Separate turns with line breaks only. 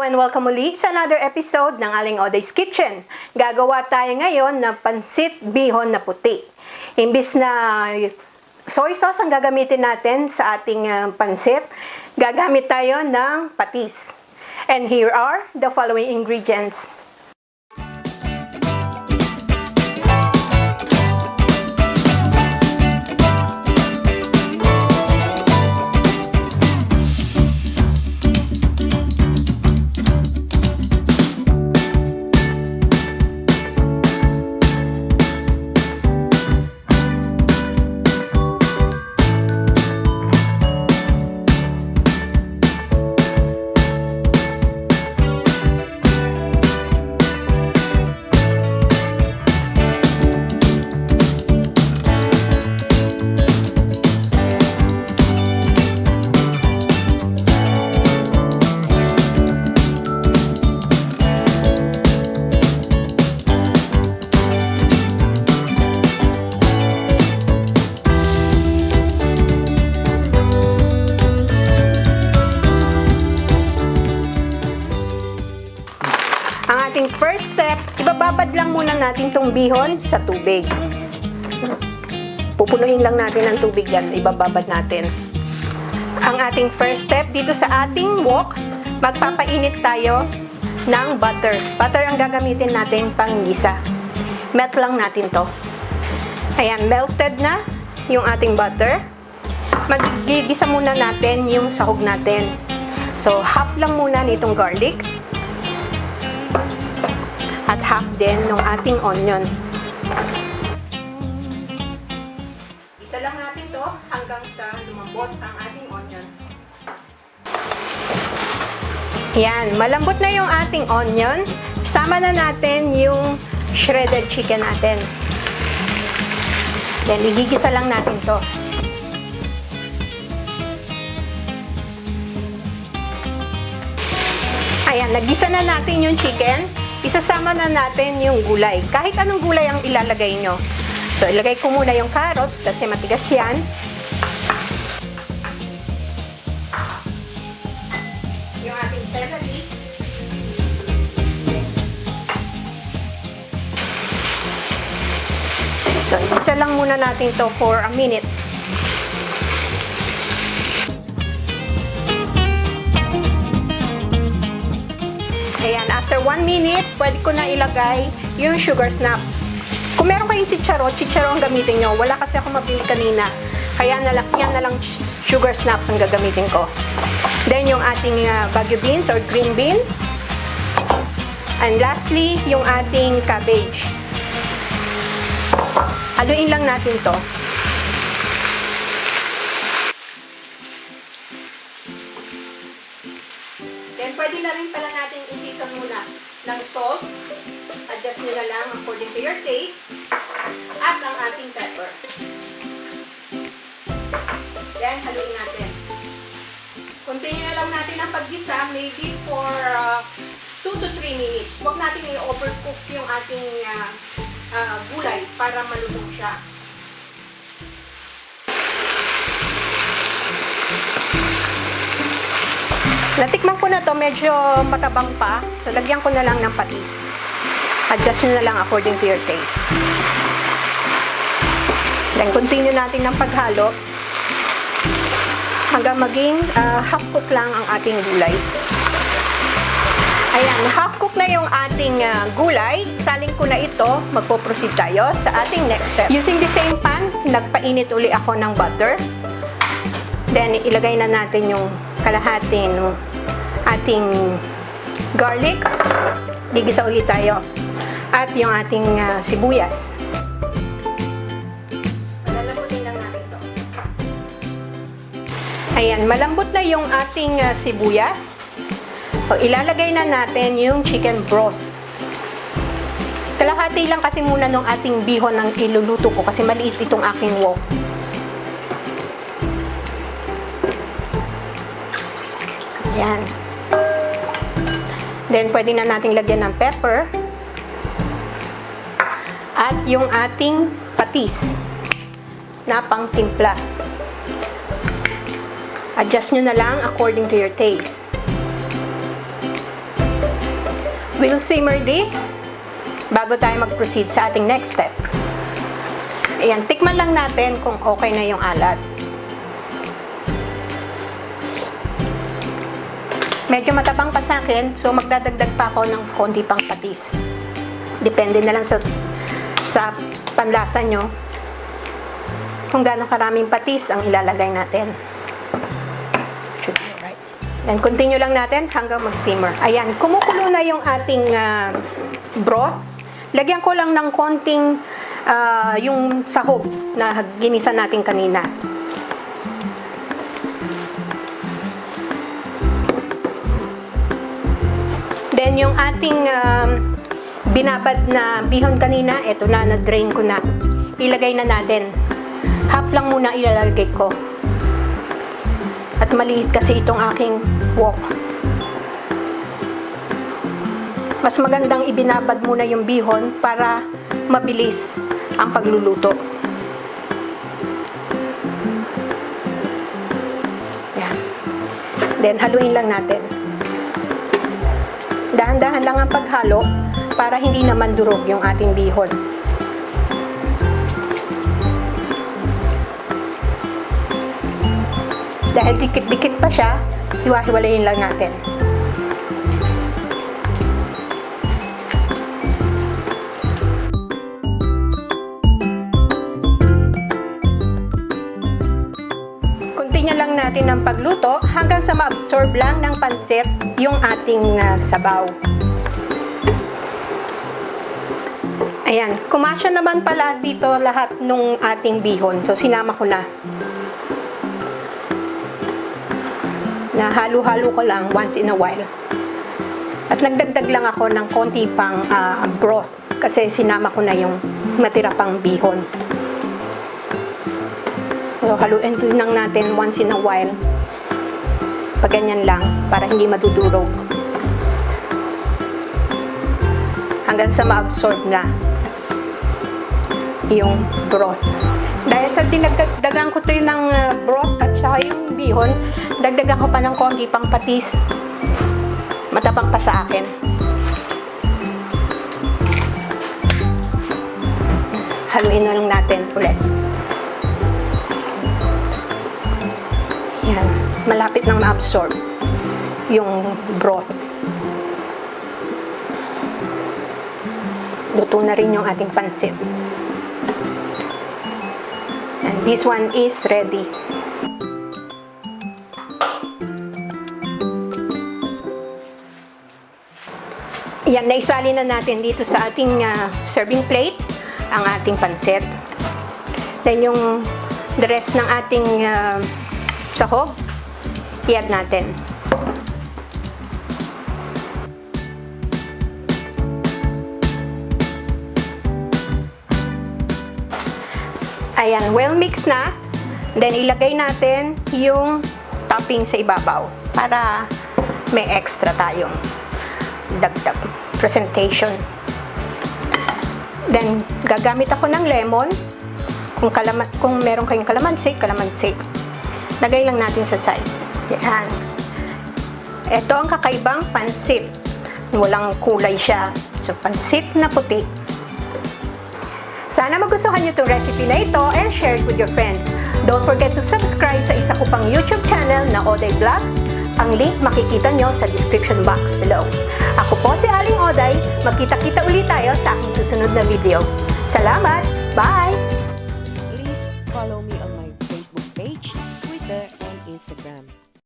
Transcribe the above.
and welcome muli sa another episode ng Aling Oday's Kitchen. Gagawa tayo ngayon ng pansit bihon na puti. Imbis na soy sauce ang gagamitin natin sa ating pansit, gagamit tayo ng patis. And here are the following ingredients. Ang ating first step, ibababad lang muna natin tong bihon sa tubig. Pupunuin lang natin ang tubig yan, ibababad natin. Ang ating first step dito sa ating wok, magpapainit tayo ng butter. Butter ang gagamitin natin panggisa. Melt lang natin to. Ayan, melted na yung ating butter. Magigisa muna natin yung sahog natin. So, half lang muna nitong garlic. At half din ng ating onion. Isa lang natin to hanggang sa lumambot ang ating onion. Yan, malambot na yung ating onion. Sama na natin yung shredded chicken natin. Yan, igigisa lang natin to. Ayan, nagisa na natin yung chicken. Isasama na natin yung gulay. Kahit anong gulay ang ilalagay nyo. So, ilagay ko muna yung carrots kasi matigas yan. Yung ating celery. So, isa lang muna natin to for a minute. Ayan, after 1 minute, pwede ko na ilagay yung sugar snap. Kung meron kayong chicharo ang gamitin nyo. Wala kasi ako mabili kanina. Kaya yan na lang sugar snap ang gagamitin ko. Then, yung ating bagu beans or green beans. And lastly, yung ating cabbage. Haluin lang natin to. Then, pwede na rin pala natin i-season muna ng salt. Adjust nyo na lang according to your taste. At ang ating pepper. Then, haluin natin. Continue na lang natin ang paggisa, maybe for 2 to 3 minutes. Huwag natin i-overcook yung ating gulay para malutong siya. Natikman ko na to, medyo matabang pa. So, lagyan ko na lang ng patis. Adjust nyo na lang according to your taste. Then, continue natin ng paghalo hanggang maging half cook lang ang ating gulay. Ayan, half cook na yung ating gulay. Saling ko na ito. Magpo-proceed tayo sa ating next step. Using the same pan, nagpainit uli ako ng butter. Then, ilagay na natin yung kalahati ng ating garlic. Gigisa ulit tayo. At yung ating sibuyas. Malalambutin lang natin ito. Ayan, malambot na yung ating sibuyas. O, ilalagay na natin yung chicken broth. Kalahati lang kasi muna ng ating bihon ang iluluto ko kasi maliit itong aking wok. Ayan. Then, pwede na nating lagyan ng pepper. At yung ating patis na pangtimpla. Adjust nyo na lang according to your taste. We'll simmer this bago tayo mag-proceed sa ating next step. Ayan, tikman lang natin kung okay na yung alat. Medyo matabang pa sa akin, so magdadagdag pa ako ng konti pang patis. Depende na lang sa panlasa nyo kung gaano karaming patis ang ilalagay natin. Should be alright. And continue lang natin hanggang mag-simmer. Ayan, kumukulo na yung ating broth. Lagyan ko lang ng konting yung sahog na ginisa natin kanina. Then yung ating binabad na bihon kanina, eto na, na-drain ko na. Ilagay na natin. Half lang muna ilalagay ko. At maliit kasi itong aking wok. Mas magandang ibinabad muna yung bihon para mabilis ang pagluluto. Yan. Then haluin lang natin. Dahan-dahan lang ang paghalo para hindi naman durog yung ating bihon. Dahil dikit-dikit pa siya, hiwa-hiwalayin lang natin. Continue lang natin ang pagluto hanggang sa ma-absorb lang ng pansit yung ating sabaw. Ayan, kumasya naman pala dito lahat nung ating bihon. So, sinama ko na. Halo-halo ko lang once in a while. At nagdagdag lang ako ng konti pang broth kasi sinama ko na yung natira pang bihon. So, haluin lang natin once in a while. Paganyan lang para hindi madudurog. Hanggang sa ma-absorb na yung broth. Dahil sa dinagdagan ko ito ng broth at saka yung bihon, dagdagan ko pa ng konti pang patis. Matapang pa sa akin. Haluin na lang natin ulit. Yan. Malapit nang ma-absorb yung broth. Luto na rin yung ating pansit. And this one is ready. Yan, naisali na natin dito sa ating serving plate ang ating pansit. Then yung the rest ng ating sahog, i-add natin. Ayan, well mixed na. Then ilagay natin yung topping sa ibabaw para may extra tayong dagdag presentation. Then gagamit ako ng lemon. Kung meron kayong kalamansi. Lagay lang natin sa side. Yan. Ito ang kakaibang pansit. Walang kulay siya. So pansit na puti. Sana magustuhan nyo itong recipe na ito and share it with your friends. Don't forget to subscribe sa isa ko pang YouTube channel na Oday Vlogs. Ang link makikita nyo sa description box below. Ako po si Aling Oday. Magkita-kita ulit tayo sa aking susunod na video. Salamat! Bye!